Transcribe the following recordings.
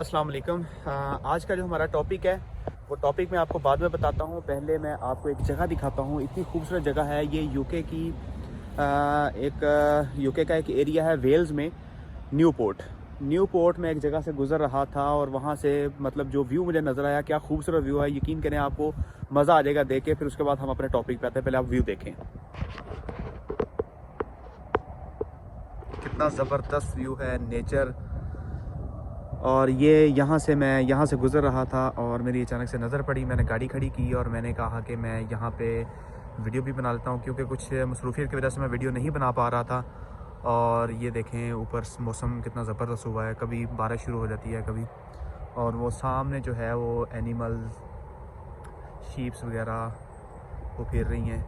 अस्सलाम वालेकुम। आज का जो हमारा टॉपिक है वो टॉपिक मैं आपको बाद में बताता हूँ। पहले मैं आपको एक जगह दिखाता हूँ। इतनी खूबसूरत जगह है ये। यूके की यूके का एक एरिया है वेल्स में, न्यूपोर्ट में एक जगह से गुज़र रहा था और वहाँ से मतलब जो व्यू मुझे नज़र आया, क्या खूबसूरत व्यू है। यकीन करें आपको मज़ा आ जाएगा देख के। फिर उसके बाद हम अपने टॉपिक पे आते हैं। पहले आप व्यू देखें, कितना ज़बरदस्त व्यू है, नेचर। और ये यहाँ से गुज़र रहा था और मेरी अचानक से नज़र पड़ी। मैंने गाड़ी खड़ी की और मैंने कहा कि मैं यहाँ पे वीडियो भी बना लेता हूँ, क्योंकि कुछ मसरूफियत की वजह से मैं वीडियो नहीं बना पा रहा था। और ये देखें ऊपर मौसम कितना ज़बरदस्त हुआ है, कभी बारिश शुरू हो जाती है कभी। और वो सामने जो है वो एनिमल्स, शीप्स वगैरह वो फिर रही हैं।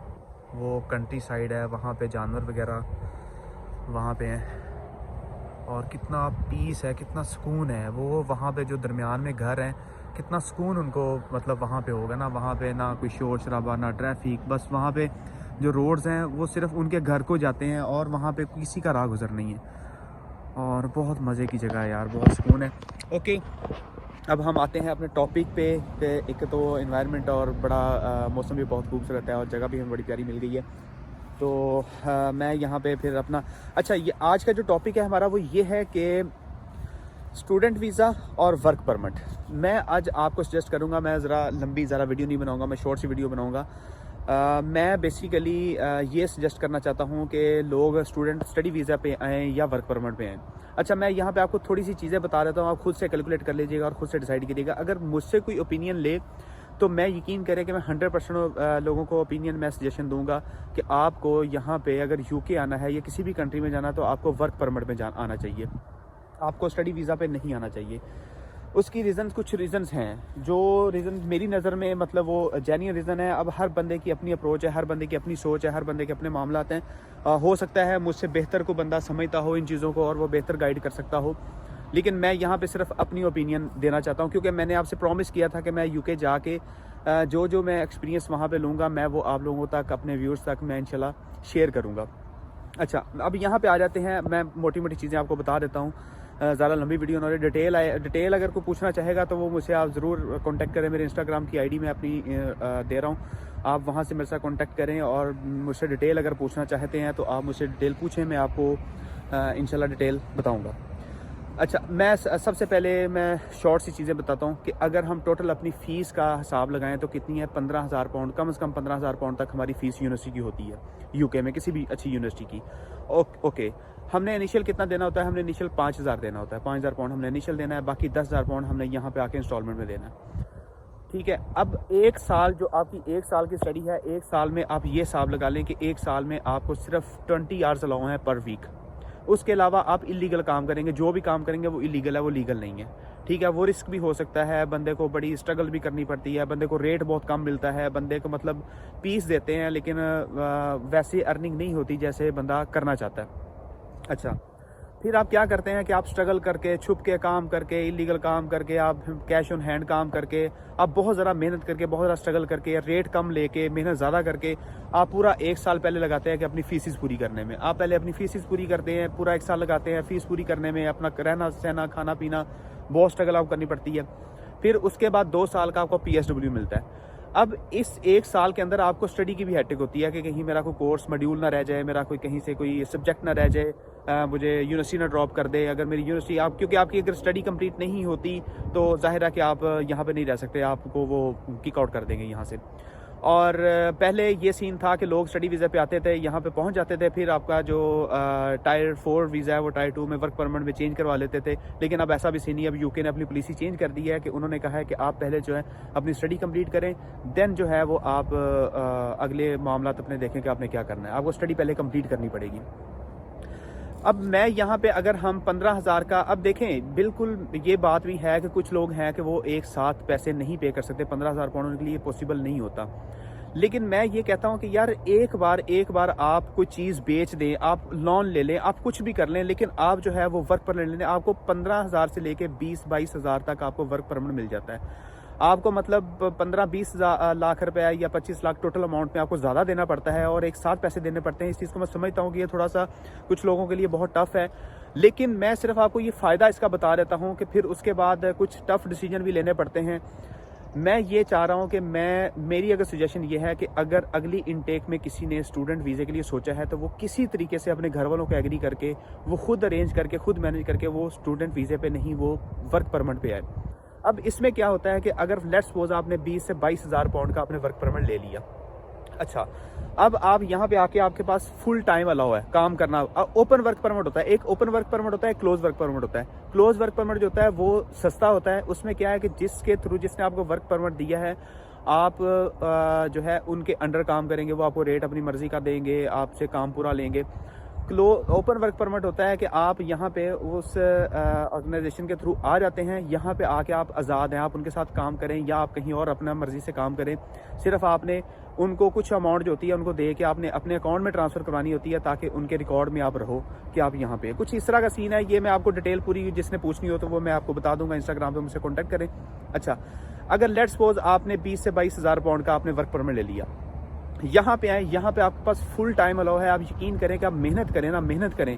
वो कंट्री साइड है, वहाँ पे जानवर वगैरह वहाँ पे हैं। और कितना पीस है, कितना सुकून है। वो वहाँ पे जो दरमियान में घर हैं, कितना सुकून उनको मतलब वहाँ पे होगा ना। वहाँ पे ना कोई शोर शराबा, ना ट्रैफिक। बस वहाँ पे जो रोड्स हैं वो सिर्फ उनके घर को जाते हैं और वहाँ पे किसी का राह गुज़र नहीं है। और बहुत मज़े की जगह है यार, बहुत सुकून है। ओके, अब हम आते हैं अपने टॉपिक पे। एक तो एनवायरनमेंट और बड़ा मौसम भी बहुत खूबसूरत है और जगह भी हमें बड़ी प्यारी मिल गई है। तो मैं यहाँ पे फिर अपना ये आज का जो टॉपिक है हमारा वो ये है कि स्टूडेंट वीज़ा और वर्क परमिट। मैं आज आपको सजेस्ट करूँगा, मैं ज़्यादा वीडियो नहीं बनाऊँगा, मैं शॉर्ट सी वीडियो बनाऊँगा। मैं बेसिकली ये सजेस्ट करना चाहता हूँ कि लोग स्टडी वीज़ा पे आएँ या वर्क परमिट पे आएँ। मैं यहाँ पे आपको थोड़ी सी चीज़ें बता देता हूँ, आप खुद से कैलकुलेट कर लीजिएगा और खुद से डिसाइड कीजिएगा। अगर मुझसे कोई ओपिनियन ले तो मैं यकीन करें कि मैं 100% लोगों को ओपिनियन में सजेशन दूंगा कि आपको यहाँ पे अगर यूके आना है या किसी भी कंट्री में जाना तो आपको वर्क परमिट में आना चाहिए, आपको स्टडी वीज़ा पे नहीं आना चाहिए। उसकी कुछ रीज़न्स हैं, जो रीज़न मेरी नज़र में मतलब वो जेन्युइन रीज़न है। अब हर बंदे की अपनी अप्रोच है, हर बंदे की अपनी सोच है, हर बंदे के अपने मामलात हैं। हो सकता है मुझसे बेहतर को बंदा समझता हो इन चीज़ों को और वो बेहतर गाइड कर सकता हो, लेकिन मैं यहाँ पे सिर्फ अपनी ओपिनियन देना चाहता हूँ, क्योंकि मैंने आपसे प्रॉमिस किया था कि मैं यूके जाके जो मैं एक्सपीरियंस वहाँ पे लूँगा मैं वो आप लोगों तक, अपने व्यूअर्स तक मैं इंशाल्लाह शेयर करूँगा। अब यहाँ पे आ जाते हैं। मैं मोटी मोटी चीज़ें आपको बता देता हूँ, ज़्यादा लंबी वीडियो ना रहे। डिटेल अगर कोई पूछना चाहेगा तो वो मुझसे आप ज़रूर कॉन्टैक्ट करें। मेरे इंस्टाग्राम की आईडी मैं अपनी दे रहा हूँ, आप वहाँ से मेरे साथ कॉन्टैक्ट करें और मुझसे डिटेल अगर पूछना चाहते हैं तो आप मुझसे डिटेल पूछें, मैं आपको इंशाल्लाह डिटेल बताऊँगा। मैं सबसे पहले मैं शॉर्ट सी चीज़ें बताता हूँ कि अगर हम टोटल अपनी फ़ीस का हिसाब लगाएं तो कितनी है। 15,000 पाउंड, कम से कम 15,000 पाउंड तक हमारी फ़ीस यूनिवर्सिटी की होती है यूके में, किसी भी अच्छी यूनिवर्सिटी की। ओके, हमने इनिशियल कितना देना होता है? हमने इनिशियल 5,000 देना होता है। 5,000 पाउंड हमने इनिशियल देना है, बाकी 10,000 पाउंड हमने यहाँ पे आके इंस्टॉलमेंट में देना है। ठीक है। अब एक साल, जो आपकी एक साल की स्टडी है, एक साल में आप ये हिसाब लगा लें कि एक साल में आपको सिर्फ 20 आवर्स अलाउ हैं पर वीक। उसके अलावा आप इलीगल काम करेंगे, जो भी काम करेंगे वो इलीगल है, वो लीगल नहीं है। ठीक है, वो रिस्क भी हो सकता है, बंदे को बड़ी स्ट्रगल भी करनी पड़ती है, बंदे को रेट बहुत कम मिलता है, बंदे को मतलब पीस देते हैं लेकिन वैसे अर्निंग नहीं होती जैसे बंदा करना चाहता है। फिर आप क्या करते हैं कि आप स्ट्रगल करके, छुप के काम करके, इलीगल काम करके, आप कैश ऑन हैंड काम करके, आप बहुत ज़्यादा मेहनत करके, बहुत ज़्यादा स्ट्रगल करके, रेट कम लेके, मेहनत ज़्यादा करके आप पूरा एक साल पहले लगाते हैं कि अपनी फीसिस पूरी करने में। आप पहले अपनी फीसिस पूरी करते हैं, पूरा एक साल लगाते हैं फ़ीस पूरी करने में, अपना रहना सहना, खाना पीना, बहुत स्ट्रगल आपको करनी पड़ती है। फिर उसके बाद 2 साल का आपको PSW मिलता है। अब इस एक साल के अंदर आपको स्टडी की भी हेडेक होती है कि कहीं मेरा कोई कोर्स मॉड्यूल ना रह जाए, मेरा कोई कहीं से कोई सब्जेक्ट ना रह जाए, मुझे यूनिवर्सिटी ना ड्रॉप कर दे। अगर मेरी यूनिवर्सिटी क्योंकि आपकी अगर स्टडी कंप्लीट नहीं होती तो जाहिर है कि आप यहाँ पे नहीं रह सकते, आपको वो किक आउट कर देंगे यहाँ से। और पहले ये सीन था कि लोग स्टडी वीज़ा पे आते थे, यहाँ पे पहुँच जाते थे, फिर आपका जो टायर 4 वीज़ा है वो टायर 2 में वर्क परमिट में चेंज करवा लेते थे। लेकिन अब ऐसा भी सीन नहीं है। अब यूके ने अपनी पॉलिसी चेंज कर दी है कि उन्होंने कहा है कि आप पहले जो है अपनी स्टडी कंप्लीट करें, देन जो है वो आप अगले मामला अपने देखें कि आपने क्या करना है। आपको स्टडी पहले कंप्लीट करनी पड़ेगी। अब मैं यहाँ पे अगर हम 15,000 का, अब देखें बिल्कुल ये बात भी है कि कुछ लोग हैं कि वो एक साथ पैसे नहीं पे कर सकते, 15,000 पाउंड के लिए पॉसिबल नहीं होता। लेकिन मैं ये कहता हूँ कि यार एक बार आप कोई चीज़ बेच दें, आप लोन ले लें, आप कुछ भी कर लें, लेकिन आप जो है वो वर्क परमिट ले लें। आपको 15,000 से लेके 20-22,000 तक आपको वर्क परमिट मिल जाता है। आपको मतलब 15-20 लाख रुपए या 25 लाख टोटल अमाउंट में आपको ज़्यादा देना पड़ता है और एक साथ पैसे देने पड़ते हैं। इस चीज़ को मैं समझता हूँ कि ये थोड़ा सा कुछ लोगों के लिए बहुत टफ है। लेकिन मैं सिर्फ आपको ये फ़ायदा इसका बता देता हूँ कि फिर उसके बाद कुछ टफ़ डिसीजन भी लेने पड़ते हैं। मैं ये चाह रहा हूँ कि मेरी अगर सजेशन ये है कि अगर अगली इनटेक में किसी ने स्टूडेंट वीज़े के लिए सोचा है तो वो किसी तरीके से अपने घर वालों को एग्री करके, वो खुद अरेंज करके, खुद मैनेज करके वो स्टूडेंट वीज़े पे नहीं, वो वर्क परमिट पे आए। अब इसमें क्या होता है कि अगर लेट्स सपोज आपने 20 से 22 हज़ार पाउंड का आपने वर्क परमिट ले लिया, अच्छा, अब आप यहाँ पे आके आपके पास फुल टाइम अलाउ है काम करना। ओपन वर्क परमिट होता है, एक ओपन वर्क परमिट होता है, क्लोज वर्क परमिट होता है। क्लोज वर्क परमिट जो होता है वो सस्ता होता है। उसमें क्या है कि जिसके थ्रू जिसने आपको वर्क परमिट दिया है, आप जो है उनके अंडर काम करेंगे, वो आपको रेट अपनी मर्जी का देंगे, आपसे काम पूरा लेंगे। ओपन वर्क परमिट होता है कि आप यहाँ पे उस ऑर्गेनाइजेशन के थ्रू आ जाते हैं, यहाँ पे आके आप आज़ाद हैं, आप उनके साथ काम करें या आप कहीं और अपना मर्जी से काम करें। सिर्फ आपने उनको कुछ अमाउंट जो होती है उनको दे के आपने अपने अकाउंट में ट्रांसफ़र करवानी होती है, ताकि उनके रिकॉर्ड में आप रहो कि आप यहाँ पे। कुछ इस तरह का सीन है। ये मैं आपको डिटेल पूरी जिसने पूछनी हो तो वो मैं आपको बता दूंगा, इंस्टाग्राम पे मुझसे कॉन्टैक्ट करें। अच्छा, अगर लेट्स सपोज आपने 20 से 22 हज़ार पाउंड का आपने वर्क परमिट ले लिया, यहाँ पे आए, यहाँ पे आपके पास फुल टाइम अलाउ है। आप यकीन करें कि आप मेहनत करें ना, मेहनत करें।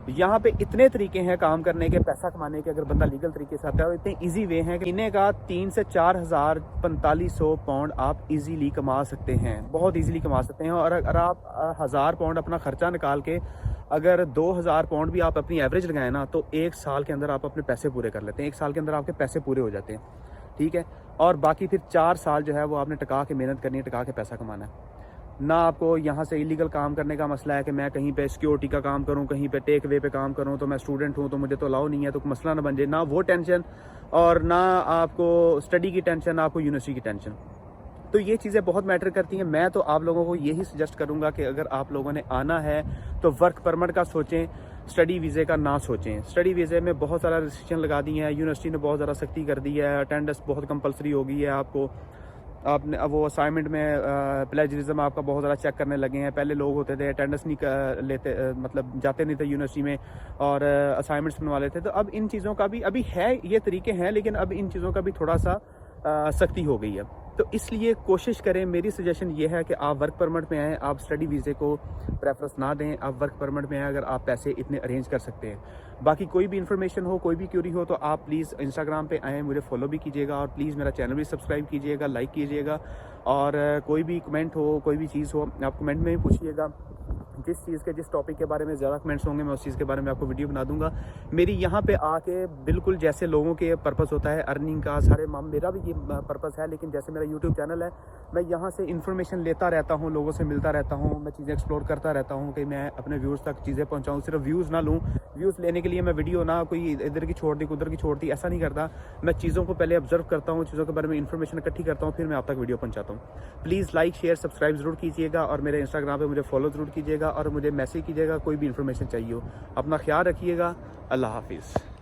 यहाँ पे इतने तरीके हैं काम करने के, पैसा कमाने के, अगर बंदा लीगल तरीके से आता है, और इतने इजी वे हैं कि इन्हें का 3 से 4,000 4500 पाउंड आप इजीली कमा सकते हैं, बहुत इजीली कमा सकते हैं। और अगर आप 1000 पाउंड अपना खर्चा निकाल के अगर 2000 पाउंड भी आप अपनी एवरेज लगाएं ना, तो 1 साल के अंदर आप अपने पैसे पूरे कर लेते हैं। 1 साल के अंदर आपके पैसे पूरे हो जाते हैं, ठीक है। और बाकी फिर 4 साल जो है वो आपने टिका के मेहनत करनी है, टिका के पैसा कमाना है। ना आपको यहाँ से इलीगल काम करने का मसला है कि मैं कहीं पे सिक्योरिटी का काम करूँ, कहीं पे टेक वे पे काम करूँ, तो मैं स्टूडेंट हूँ तो मुझे तो अलाउ नहीं है, तो मसला ना बन जाए। ना वो टेंशन, और ना आपको स्टडी की टेंशन, आपको यूनिवर्सिटी की टेंशन। तो ये चीज़ें बहुत मैटर करती हैं। मैं तो आप लोगों को यही सजेस्ट करूँगा कि अगर आप लोगों ने आना है तो वर्क परमिट का सोचें, स्टडी वीज़े का ना सोचें। स्टडी वीज़े में बहुत सारा रिस्ट्रिक्शन लगा दी है, यूनिवर्सिटी ने बहुत ज़्यादा सख्ती कर दी है, अटेंडेंस बहुत कंपलसरी हो गई है आपको। आपने वो असाइनमेंट में प्लेजरिज्म आपका बहुत ज़्यादा चेक करने लगे हैं। पहले लोग होते थे अटेंडेंस नहीं लेते, मतलब जाते नहीं थे यूनिवर्सिटी में और असाइनमेंट्स बनवा लेते। तो अब इन चीज़ों का भी अभी है, ये तरीके हैं, लेकिन अब इन चीज़ों का भी थोड़ा सा सख्ती हो गई है। तो इसलिए कोशिश करें, मेरी सजेशन ये है कि आप वर्क परमिट में आएँ, आप स्टडी वीज़े को प्रेफरेंस ना दें, आप वर्क परमिट में आएँ अगर आप पैसे इतने अरेंज कर सकते हैं। बाकी कोई भी इन्फॉर्मेशन हो, कोई भी क्यूरी हो, तो आप प्लीज़ इंस्टाग्राम पे आएँ, मुझे फॉलो भी कीजिएगा, और प्लीज़ मेरा चैनल भी सब्सक्राइब कीजिएगा, लाइक कीजिएगा। और कोई भी कमेंट हो, कोई भी चीज़ हो, आप कमेंट में ही पूछिएगा। जिस चीज़ के, जिस टॉपिक के बारे में ज़्यादा कमेंट्स होंगे, मैं उस चीज़ के बारे में आपको वीडियो बना दूंगा। मेरी यहाँ पे आके बिल्कुल जैसे लोगों के पर्पस होता है अर्निंग का, सारे मेरा भी ये पर्पस है, लेकिन जैसे मेरा यूट्यूब चैनल है, मैं यहाँ से इन्फॉर्मेशन लेता रहता हूँ, लोगों से मिलता रहता हूँ, मैं चीज़ें एक्सप्लोर करता रहता हूँ कि मैं अपने व्यूज़ तक चीज़ें पहुँचाऊँ। सिर्फ व्यूज़ ना लूँ, व्यूज़ लेने के लिए मैं वीडियो ना कोई इधर की छोड़ दी, उधर की छोड़ दी, ऐसा नहीं करता। मैं चीज़ों को पहले ऑब्जर्व करता हूँ, चीज़ों के बारे में इन्फॉर्मेशन इकट्ठी करता हूँ, फिर मैं आप तक वीडियो पहुँचाता हूँ। प्लीज़ लाइक, शेयर, सब्सक्राइब ज़रूर कीजिएगा, और मेरे इंस्टाग्राम पर मुझे फॉलो ज़रूर कीजिएगा, और मुझे मैसेज कीजिएगा कोई भी इन्फॉर्मेशन चाहिए हो। अपना ख्याल रखिएगा। अल्लाह हाफिज़।